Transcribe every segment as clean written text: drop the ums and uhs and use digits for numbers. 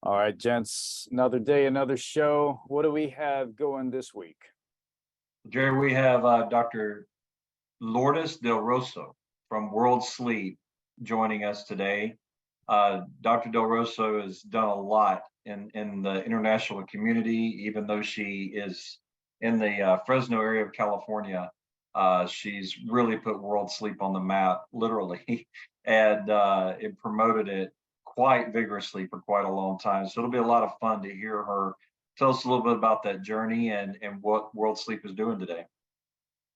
All right, gents, another day, another show. What do we have going this week? Jerry, we have Dr. Lourdes Delrosso from World Sleep joining us today. Dr. Delrosso has done a lot in the international community, even though she is in the Fresno area of California. She's really put World Sleep on the map, literally, and it promoted it quite vigorously for quite a long time. So it'll be a lot of fun to hear her tell us a little bit about that journey and what World Sleep is doing today.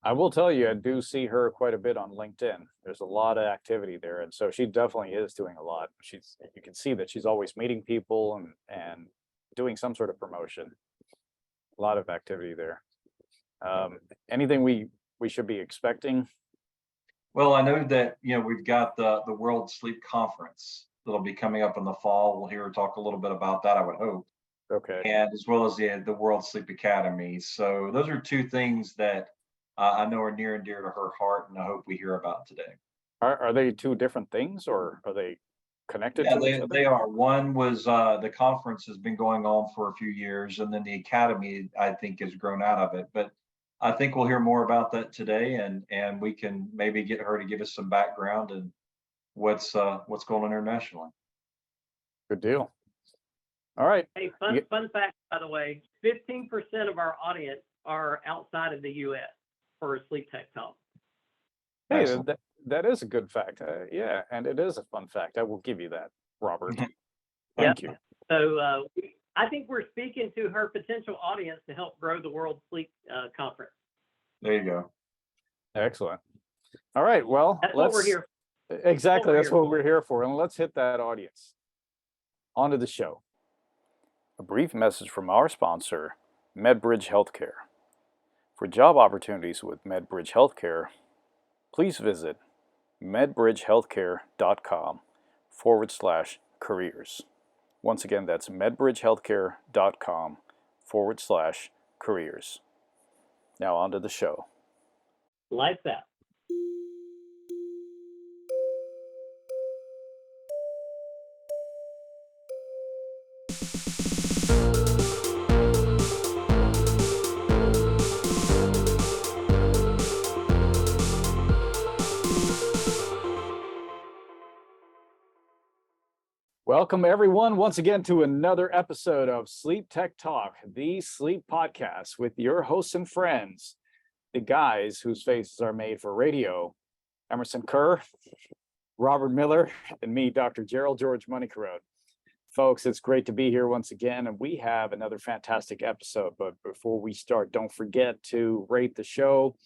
I will tell you, I do see her quite a bit on LinkedIn. There's a lot of activity there, and so she definitely is doing a lot. You can see that she's always meeting people and doing some sort of promotion. A lot of activity there. Anything we should be expecting? Well, I know that we've got the World Sleep Conference that'll be coming up in the fall. We'll hear her talk a little bit about that, I would hope, Okay. and as well as the World Sleep Academy. So those are two things that I know are near and dear to her heart, and I hope we hear about today. Are they two different things, or are they connected Yeah, to each they other? are. One was the conference has been going on for a few years, and then the academy I think has grown out of it. But I think we'll hear more about that today, and we can maybe get her to give us some background and what's going on internationally. Good deal. All right. Hey, You- fun fact, by the way, 15% of our audience are outside of the U.S. for SleepTech Talk. Hey, Excellent. that is a good fact. Yeah, and it is a fun fact. I will give you that, Robert. Mhm. Thank you. So I think we're speaking to her potential audience to help grow the World Sleep Conference. There you go. Excellent. All right. Well, That's what we're here Exactly. we're That's here what for. we're here for. And let's hit that audience. On to the show. A brief message from our sponsor, Medbridge Healthcare. For job opportunities with Medbridge Healthcare, please visit medbridgehealthcare.com/careers. Once again, that's medbridgehealthcare.com/careers. Now on to the show. Lights out. Welcome, everyone, once again to another episode of SleepTech Talk, the sleep podcast with your hosts and friends, the guys whose faces are made for radio, Emerson Kerr, Robert Miller, and me, Dr. Gerald George Mannikarote. Folks, it's great to be here once again, and we have another fantastic episode. But before we start, don't forget to rate the show,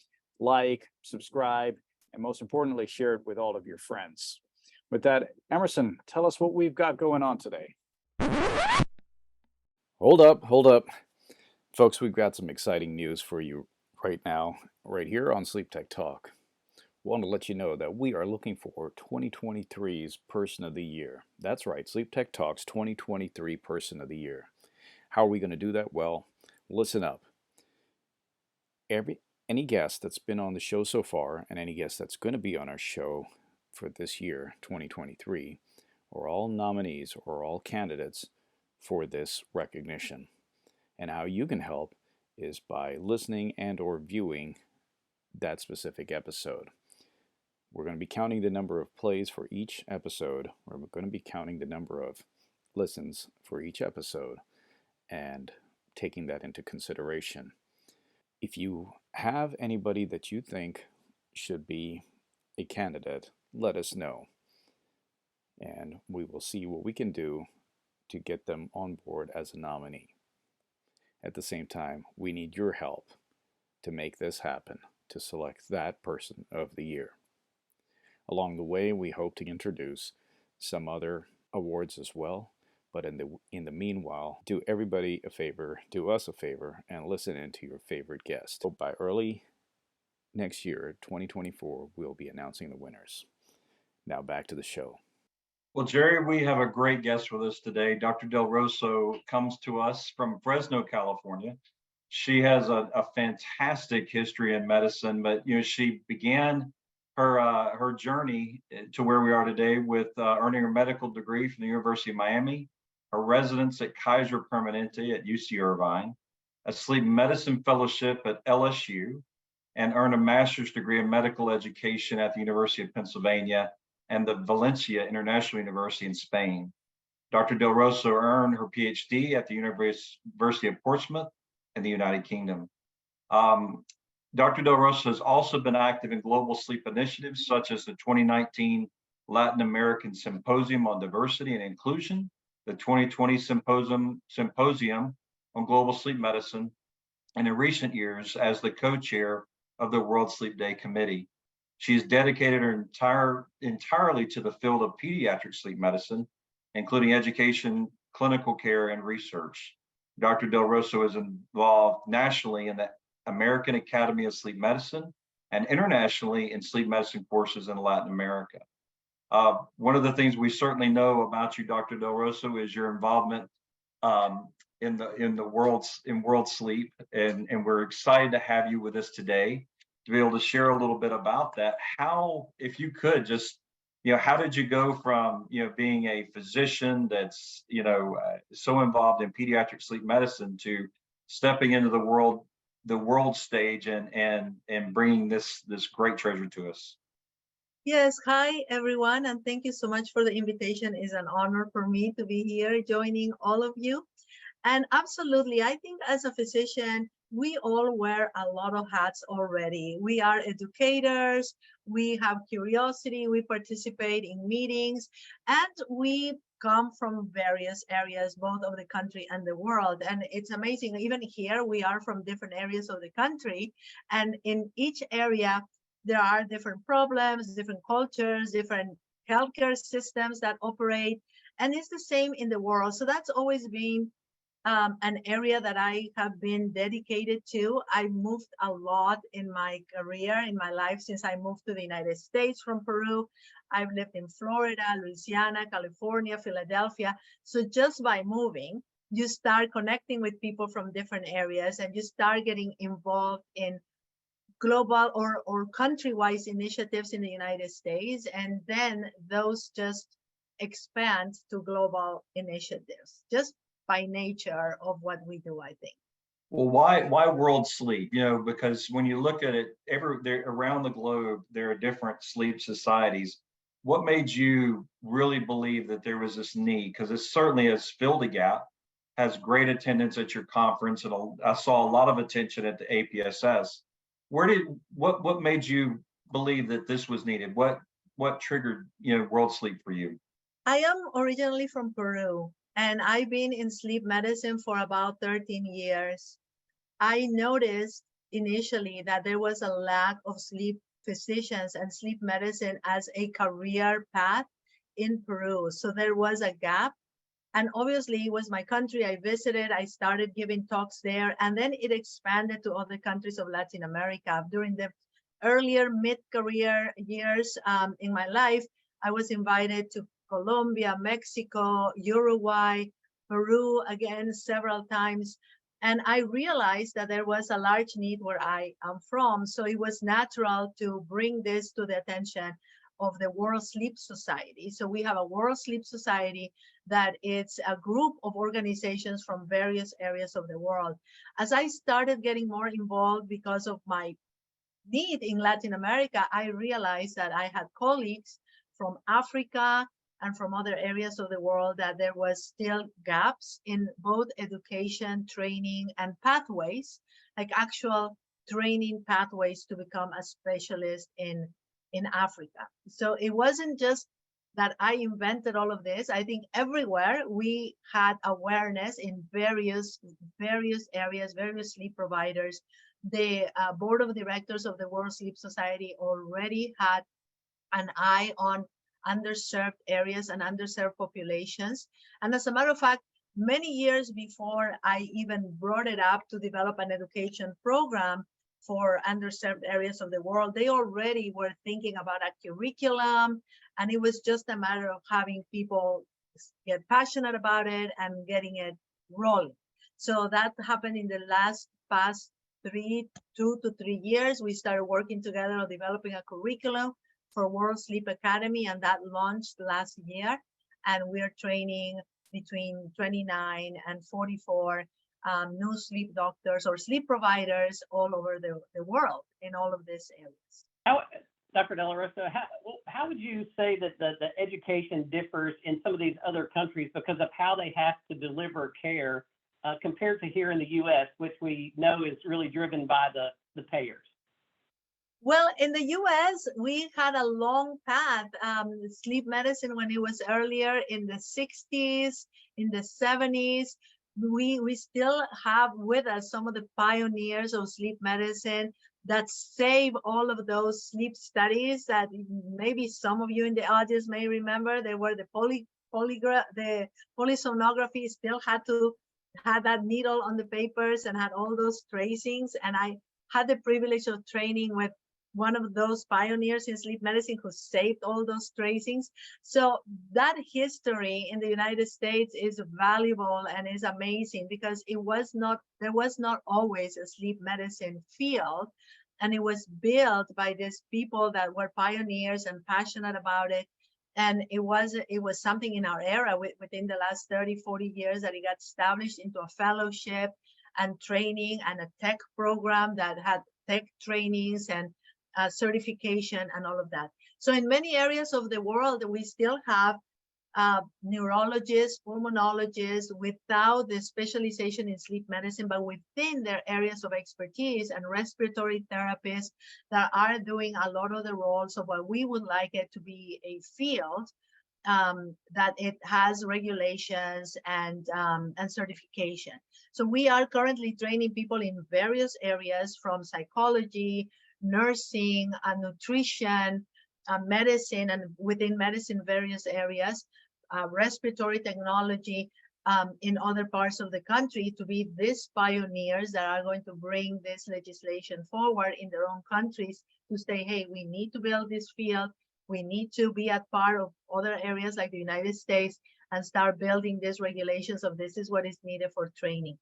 like, subscribe, and most importantly, share it with all of your friends. With that, Emerson, tell us what we've got going on today. Hold up. Folks, we've got some exciting news for you right now, right here on SleepTech Talk. Want to let you know that we are looking for 2023's Person of the Year. That's right, SleepTech Talk's 2023 Person of the Year. How are we going to do that? Well, listen up. Any guest that's been on the show so far, and any guest that's going to be on our show for this year, 2023, are all nominees or all candidates for this recognition. And how you can help is by listening and or viewing that specific episode. We're going to be counting the number of plays for each episode. We're going to be counting the number of listens for each episode and taking that into consideration. If you have anybody that you think should be a candidate, let us know. And we will see what we can do to get them on board as a nominee. At the same time, we need your help to make this happen, to select that Person of the Year. Along the way, we hope to introduce some other awards as well. But in the meanwhile, do everybody a favor, do us a favor, and listen in to your favorite guest. So by early next year, 2024, we'll be announcing the winners. Now back to the show. Well, Jerry, we have a great guest with us today. Dr. Delrosso comes to us from Fresno, California. She has a fantastic history in medicine, but she began her journey to where we are today with earning her medical degree from the University of Miami, a residence at Kaiser Permanente at UC Irvine, a sleep medicine fellowship at LSU, and earned a master's degree in medical education at the University of Pennsylvania and the Valencia International University in Spain. Dr. Delrosso earned her PhD at the University of Portsmouth in the United Kingdom. Dr. Delrosso has also been active in global sleep initiatives such as the 2019 Latin American Symposium on Diversity and Inclusion, the 2020 Symposium on Global Sleep Medicine, and in recent years as the co-chair of the World Sleep Day Committee. She has dedicated her entirely to the field of pediatric sleep medicine, including education, clinical care, and research. Dr. Delrosso is involved nationally in the American Academy of Sleep Medicine and internationally in sleep medicine courses in Latin America. One of the things we certainly know about you, Dr. Delrosso, is your involvement in world sleep, and we're excited to have you with us today to be able to share a little bit about that. How, if you could, just how did you go from being a physician that's so involved in pediatric sleep medicine to stepping into the world stage and bringing this great treasure to us? Yes, hi everyone, and thank you so much for the invitation. It's an honor for me to be here joining all of you. And absolutely, I think as a physician, we all wear a lot of hats already. We are educators, we have curiosity, we participate in meetings, and we come from various areas, both of the country and the world. And it's amazing, even here, we are from different areas of the country. And in each area, there are different problems, different cultures, different healthcare systems that operate. And it's the same in the world. So that's always been an area that I have been dedicated to. I moved a lot in my career, in my life, since I moved to the United States from Peru. I've lived in Florida, Louisiana, California, Philadelphia. So just by moving, you start connecting with people from different areas and you start getting involved in global or country-wise initiatives in the United States. And then those just expand to global initiatives, just by nature of what we do, I think. Well, why world sleep? Because when you look at it, around the globe, there are different sleep societies. What made you really believe that there was this need? Because it certainly has filled a gap, has great attendance at your conference, and I saw a lot of attention at the APSS. What made you believe that this was needed? What triggered world sleep for you? I am originally from Peru, and I've been in sleep medicine for about 13 years. I noticed initially that there was a lack of sleep physicians and sleep medicine as a career path in Peru. So there was a gap. And obviously it was my country. I visited, I started giving talks there, and then it expanded to other countries of Latin America. During the earlier mid-career years in my life, I was invited to Colombia, Mexico, Uruguay, Peru, again, several times. And I realized that there was a large need where I am from. So it was natural to bring this to the attention of the World Sleep Society. So we have a World Sleep Society that it's a group of organizations from various areas of the world. As I started getting more involved because of my need in Latin America, I realized that I had colleagues from Africa and from other areas of the world, that there was still gaps in both education, training, and pathways, like actual training pathways to become a specialist in Africa. So it wasn't just that I invented all of this. I think everywhere we had awareness in various areas, various sleep providers. The board of directors of the World Sleep Society already had an eye on underserved areas and underserved populations. And as a matter of fact, many years before I even brought it up to develop an education program for underserved areas of the world, they already were thinking about a curriculum, and it was just a matter of having people get passionate about it and getting it rolling. So that happened in the past 2 to 3 years. We started working together on developing a curriculum for World Sleep Academy, and that launched last year. And we're training between 29 and 44 new sleep doctors or sleep providers all over the world in all of these areas. Dr. Delrosso, how would you say that the education differs in some of these other countries because of how they have to deliver care compared to here in the U.S., which we know is really driven by the payers? Well, in the U.S., we had a long path. Sleep medicine, when it was earlier in the 60s, in the 70s, we still have with us some of the pioneers of sleep medicine that save all of those sleep studies that maybe some of you in the audience may remember. They were the polysomnography still had that needle on the papers and had all those tracings. And I had the privilege of training with one of those pioneers in sleep medicine who saved all those tracings. So that history in the United States is valuable and is amazing because there was not always a sleep medicine field, and it was built by these people that were pioneers and passionate about it. And it was something in our era within the last 30, 40 years that it got established into a fellowship and training and a tech program that had tech trainings and certification and all of that. So in many areas of the world, we still have neurologists, pulmonologists without the specialization in sleep medicine, but within their areas of expertise, and respiratory therapists that are doing a lot of the roles of what we would like it to be a field that it has regulations and certification. So we are currently training people in various areas from psychology, nursing, nutrition, medicine, and within medicine, various areas, respiratory technology in other parts of the country to be these pioneers that are going to bring this legislation forward in their own countries to say, hey, we need to build this field. We need to be a part of other areas like the United States and start building these regulations of this is what is needed for training.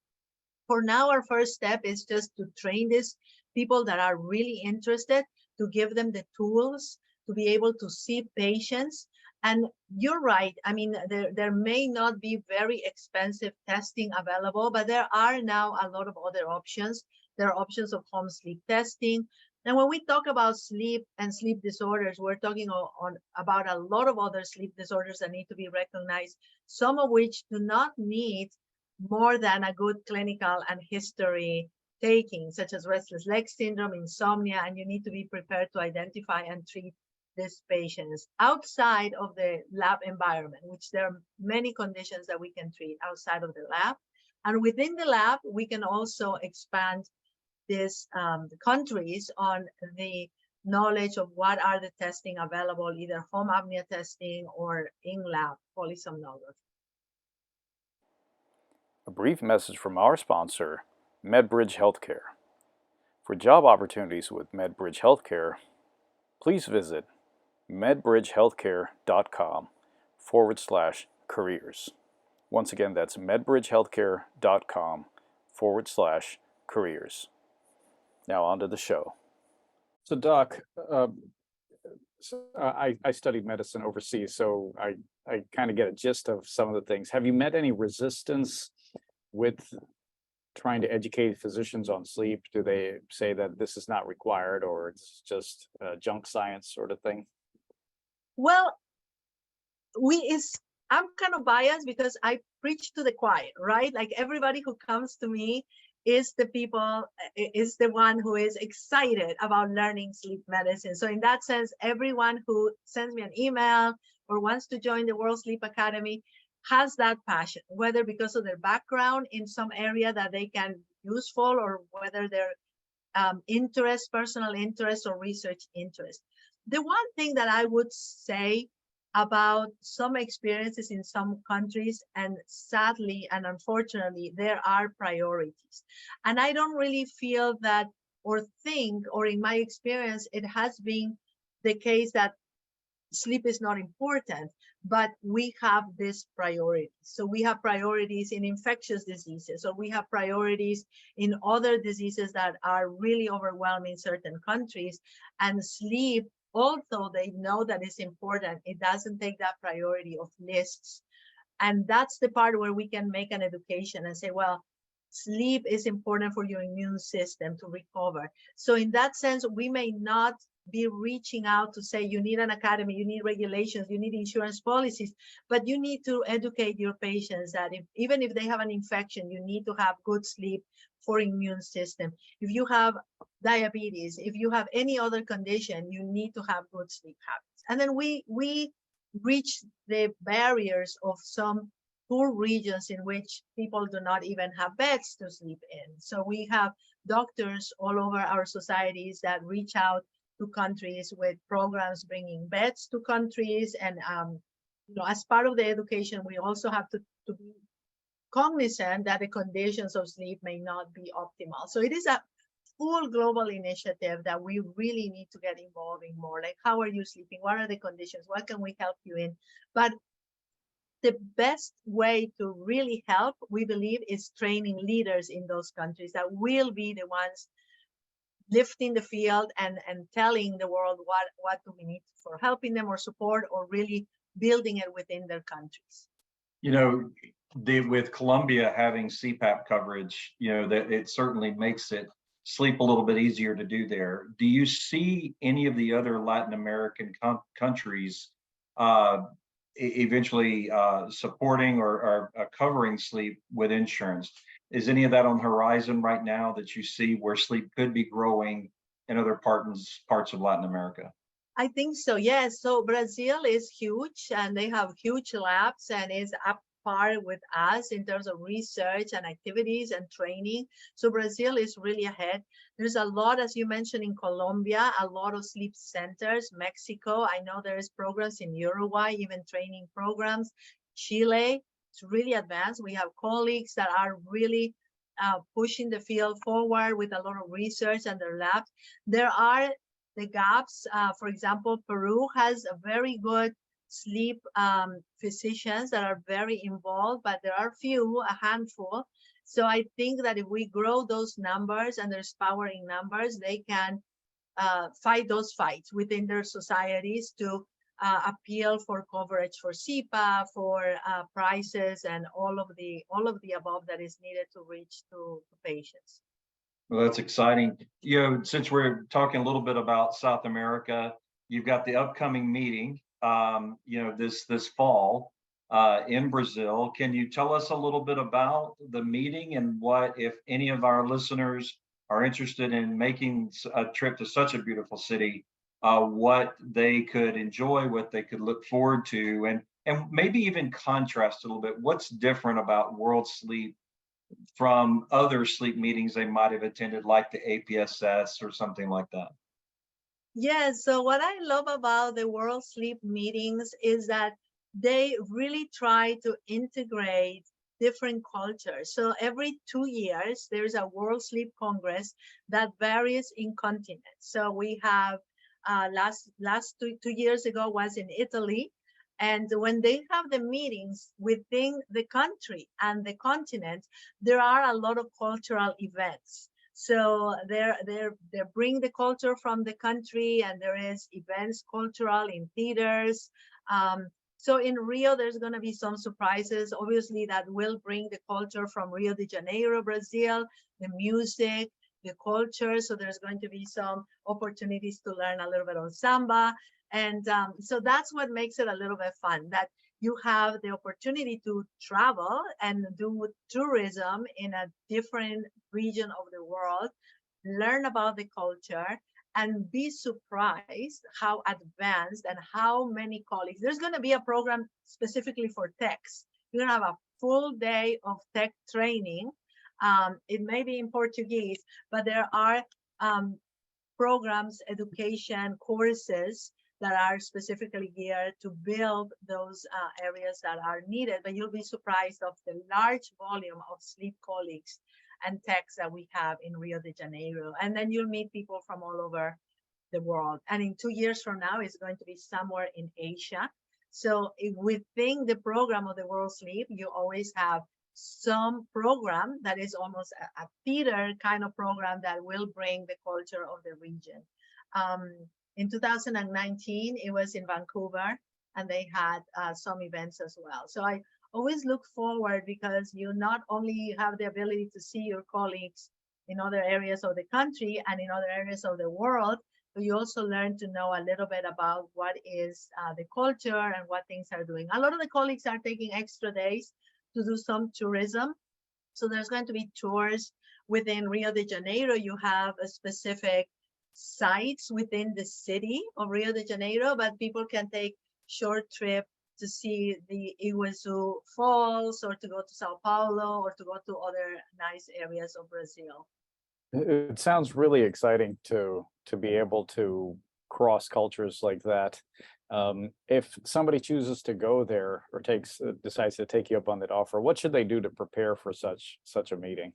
For now, our first step is just to train these people that are really interested, to give them the tools to be able to see patients. And you're right. I mean, there may not be very expensive testing available, but there are now a lot of other options. There are options of home sleep testing. And when we talk about sleep and sleep disorders, we're talking about a lot of other sleep disorders that need to be recognized, some of which do not need more than a good clinical and history taking, such as restless leg syndrome, insomnia, and you need to be prepared to identify and treat these patients outside of the lab environment, which there are many conditions that we can treat outside of the lab. And within the lab, we can also expand these countries on the knowledge of what are the testing available, either home apnea testing or in-lab polysomnography. A brief message from our sponsor, Medbridge Healthcare. For job opportunities with Medbridge Healthcare, please visit medbridgehealthcare.com/careers. Once again, that's medbridgehealthcare.com/careers. Now on to the show. So Doc, I studied medicine overseas, so I kind of get a gist of some of the things. Have you met any resistance with trying to educate physicians on sleep? Do they say that this is not required or it's just junk science sort of thing? Well, I'm kind of biased because I preach to the choir, right? Like everybody who comes to me is the one who is excited about learning sleep medicine. So in that sense, everyone who sends me an email or wants to join the World Sleep Academy has that passion, whether because of their background in some area that they can be useful or whether their personal interest or research interest. The one thing that I would say about some experiences in some countries, and sadly and unfortunately, there are priorities. And I don't really feel that or think, or in my experience, it has been the case that sleep is not important, but we have these priorities. So we have priorities in infectious diseases, or we have priorities in other diseases that are really overwhelming certain countries. And sleep, although they know that it's important, it doesn't take that priority of lists. And that's the part where we can make an education and say, well, sleep is important for your immune system to recover. So in that sense, we may not be reaching out to say you need an academy, you need regulations, you need insurance policies, but you need to educate your patients that even if they have an infection, you need to have good sleep for immune system. If you have diabetes, if you have any other condition, you need to have good sleep habits. And then we reach the barriers of some poor regions in which people do not even have beds to sleep in. So we have doctors all over our societies that reach out to countries with programs bringing beds to countries. And as part of the education, we also have to be cognizant that the conditions of sleep may not be optimal. So it is a full global initiative that we really need to get involved in more. Like, how are you sleeping? What are the conditions? What can we help you in? But the best way to really help, we believe, is training leaders in those countries that will be the ones lifting the field and telling the world what do we need for helping them or support or really building it within their countries. With Colombia having CPAP coverage, that it certainly makes it sleep a little bit easier to do there. Do you see any of the other Latin American countries eventually supporting or covering sleep with insurance? Is any of that on the horizon right now that you see where sleep could be growing in other parts of Latin America? I think so, yes. So Brazil is huge and they have huge labs and is up par with us in terms of research and activities and training. So Brazil is really ahead. There's a lot, as you mentioned, in Colombia, a lot of sleep centers. Mexico, I know there is programs in Uruguay, even training programs. Chile, it's really advanced. We have colleagues that are really pushing the field forward with a lot of research and their labs. There are the gaps. For example, Peru has a very good sleep physicians that are very involved, but there are a handful. So I think that if we grow those numbers and there's power in numbers, they can fight those fights within their societies to appeal for coverage for CPAP, for prices, and all of the above that is needed to reach to patients. Well, that's exciting. Since we're talking a little bit about South America, you've got the upcoming meeting, this fall in Brazil. Can you tell us a little bit about the meeting and what, if any of our listeners are interested in making a trip to such a beautiful city, what they could enjoy, what they could look forward to, and maybe even contrast a little bit? What's different about World Sleep from other sleep meetings they might have attended, like the APSS or something like that? Yes, so what I love about the World Sleep meetings is that they really try to integrate different cultures. So every 2 years, there's a World Sleep Congress that varies in continents. So we have last two years ago was in Italy. And when they have the meetings within the country and the continent, there are a lot of cultural events. So they bring the culture from the country, and there is events cultural in theaters. So in Rio, there's going to be some surprises, obviously, that will bring the culture from Rio de Janeiro, Brazil, the music, the culture. So there's going to be some opportunities to learn a little bit on samba. And so that's what makes it a little bit fun, that you have the opportunity to travel and do tourism in a different region of the world, learn about the culture, and be surprised how advanced and how many colleagues. There's going to be a program specifically for techs. You're going to have a full day of tech training. It may be in Portuguese, but there are programs, education, courses that are specifically geared to build those areas that are needed. But you'll be surprised of the large volume of sleep colleagues and techs that we have in Rio de Janeiro. And then you'll meet people from all over the world. And in 2 years from now, it's going to be somewhere in Asia. So within the program of the World Sleep, you always have some program that is almost a theater kind of program that will bring the culture of the region. In 2019, it was in Vancouver, and they had some events as well. So I always look forward, because you not only have the ability to see your colleagues in other areas of the country and in other areas of the world, but you also learn to know a little bit about what is the culture and what things are doing. A lot of the colleagues are taking extra days to do some tourism. So there's going to be tours within Rio de Janeiro. You have a specific sites within the city of Rio de Janeiro, but people can take short trip to see the Iguazu Falls, or to go to Sao Paulo, or to go to other nice areas of Brazil. It sounds really exciting to be able to cross cultures like that. If somebody chooses to go there or decides to take you up on that offer, what should they do to prepare for such a meeting?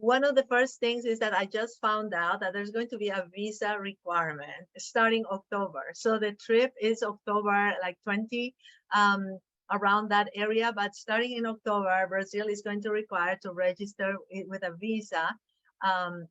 One of the first things is that I just found out that there's going to be a visa requirement starting October. So the trip is October like 20, around that area, but starting in October, Brazil is going to require to register with a visa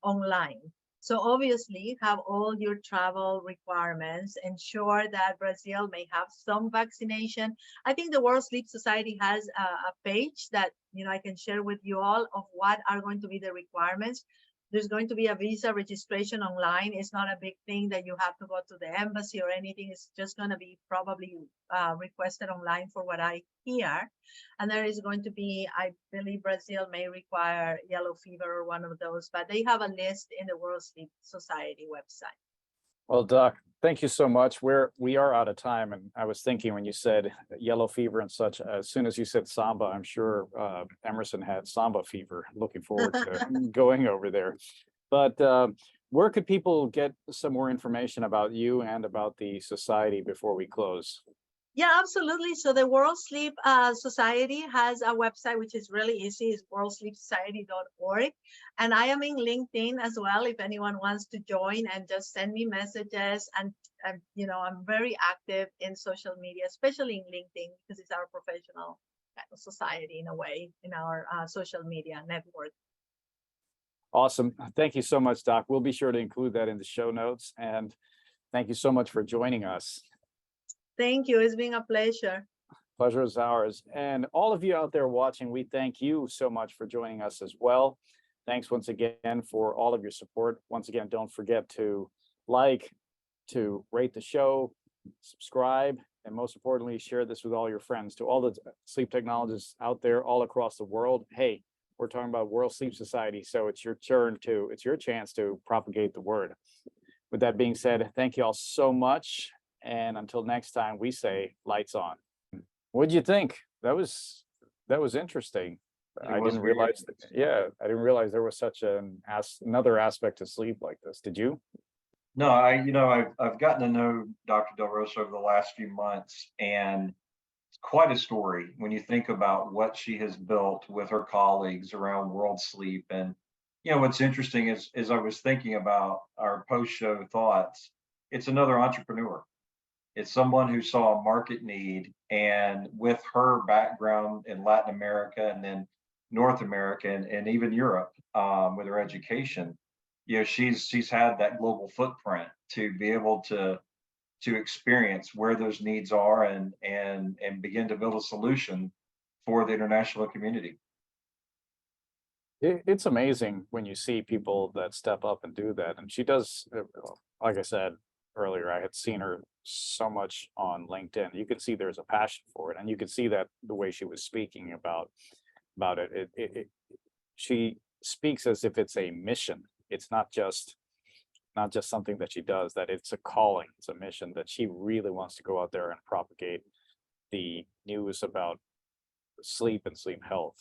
online. So obviously have all your travel requirements, ensure that Brazil may have some vaccination. I think the World Sleep Society has a page that, you know, I can share with you all of what are going to be the requirements. There's going to be a visa registration online. It's not a big thing that you have to go to the embassy or anything. It's just going to be probably requested online, for what I hear. And there is going to be, I believe Brazil may require yellow fever or one of those, but they have a list in the World Sleep Society website. Well, Doc, thank you so much. We are out of time, and I was thinking when you said yellow fever and such, as soon as you said samba, I'm sure Emerson had samba fever. Looking forward to going over there. But where could people get some more information about you and about the society before we close? Yeah, absolutely. So the World Sleep Society has a website, which is really easy. It's worldsleepsociety.org. And I am in LinkedIn as well, if anyone wants to join, and just send me messages. And you know, I'm very active in social media, especially in LinkedIn, because it's our professional kind of society in a way, in our social media network. Awesome. Thank you so much, Doc. We'll be sure to include that in the show notes. And thank you so much for joining us. Thank you. It's been a pleasure. Pleasure is ours. And all of you out there watching, we thank you so much for joining us as well. Thanks once again for all of your support. Once again, don't forget to like, to rate the show, subscribe, and most importantly, share this with all your friends. To all the sleep technologists out there all across the world, hey, we're talking about World Sleep Society, so it's your chance to propagate the word. With that being said, thank you all so much. And until next time, we say lights on. What'd you think? That was interesting. I didn't realize I didn't realize there was such another aspect to sleep like this. Did you? No, I've gotten to know Dr. Delrosso over the last few months, and it's quite a story when you think about what she has built with her colleagues around World Sleep. And what's interesting is, as I was thinking about our post-show thoughts, it's another entrepreneur. It's someone who saw a market need, and with her background in Latin America and then North America and even Europe, with her education, she's had that global footprint to be able to experience where those needs are and begin to build a solution for the international community. It's amazing when you see people that step up and do that, and she does. Like I said earlier, I had seen her so much on LinkedIn. You can see there's a passion for it, and you can see that the way she was speaking about it. She speaks as if it's a mission. It's not just something that she does, that it's a calling, it's a mission, that she really wants to go out there and propagate the news about sleep and sleep health.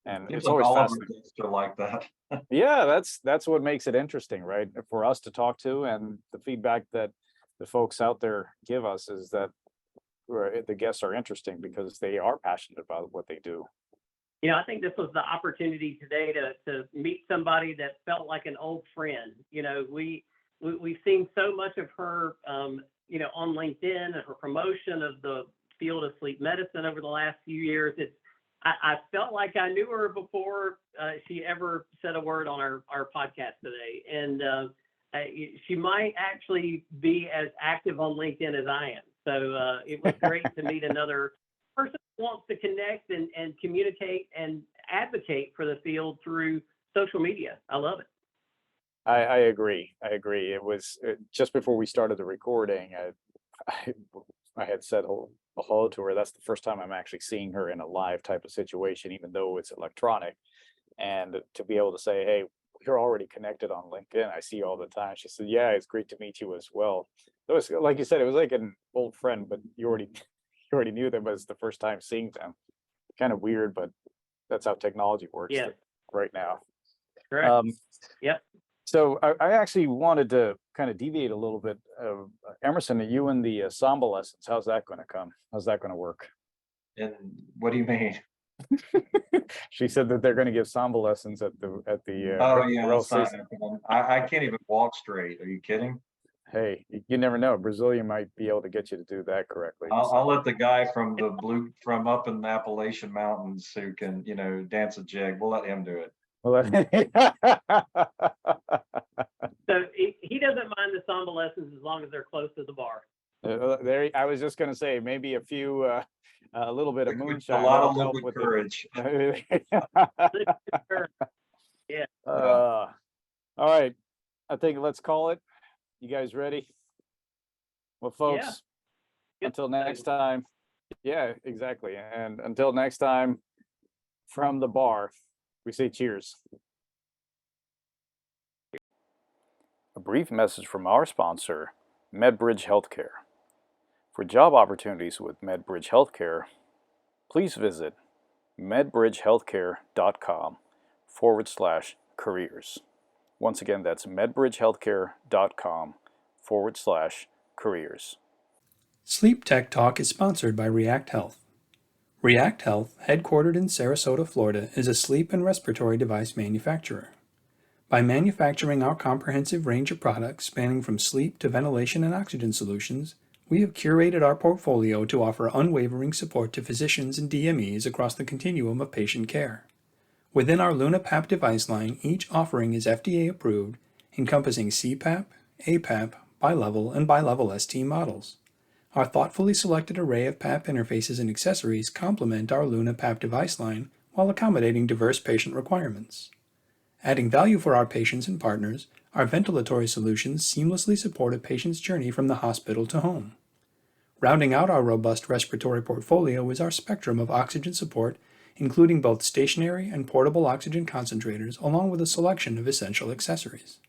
And it's always fascinating. Like that. Yeah, that's what makes it interesting, right? For us to talk to, and the feedback that the folks out there give us is that the guests are interesting because they are passionate about what they do. I think this was the opportunity today to meet somebody that felt like an old friend. We've seen so much of her, on LinkedIn, and her promotion of the field of sleep medicine over the last few years. I felt like I knew her before she ever said a word on our podcast today. And she might actually be as active on LinkedIn as I am. So it was great to meet another person wants to connect and communicate and advocate for the field through social media. I love it. I agree. I agree. It was just before we started the recording. I had said hello to her. That's the first time I'm actually seeing her in a live type of situation, even though it's electronic. And to be able to say, "Hey, you're already connected on LinkedIn. I see you all the time." She said, "Yeah, it's great to meet you as well." It was like you said, it was like an old friend, but you already knew them, but it's the first time seeing them. Kind of weird, but that's how technology works Yeah. right now. Correct. Yep. So I actually wanted to kind of deviate a little bit. Emerson, you and the Samba lessons, how's that going to come? How's that going to work? And what do you mean? She said that they're going to give Samba lessons at the Oh, yeah, Royal that's not Season. happening. I can't even walk straight. Are you kidding? Hey, you never know. Brazilian might be able to get you to do that correctly. I'll let the guy from from up in the Appalachian Mountains who can, dance a jig. We'll let him do it. Well, So he doesn't mind the Samba lessons as long as they're close to the bar. there, I was just going to say maybe a few, a little bit of moonshine. A lot that'll of help liquid with courage. Yeah. All right. I think let's call it. You guys ready? Well, folks, Yeah. until next time. Yeah, exactly. And until next time, from the bar, we say cheers. A brief message from our sponsor, Medbridge Healthcare. For job opportunities with Medbridge Healthcare, please visit medbridgehealthcare.com/careers. Once again, that's medbridgehealthcare.com/careers. SleepTech Talk is sponsored by React Health. React Health, headquartered in Sarasota, Florida, is a sleep and respiratory device manufacturer. By manufacturing our comprehensive range of products spanning from sleep to ventilation and oxygen solutions, we have curated our portfolio to offer unwavering support to physicians and DMEs across the continuum of patient care. Within our LunaPAP device line, each offering is FDA approved, encompassing CPAP, APAP, bilevel, and bilevel ST models. Our thoughtfully selected array of PAP interfaces and accessories complement our LunaPAP device line while accommodating diverse patient requirements. Adding value for our patients and partners, our ventilatory solutions seamlessly support a patient's journey from the hospital to home. Rounding out our robust respiratory portfolio is our spectrum of oxygen support, including both stationary and portable oxygen concentrators, along with a selection of essential accessories.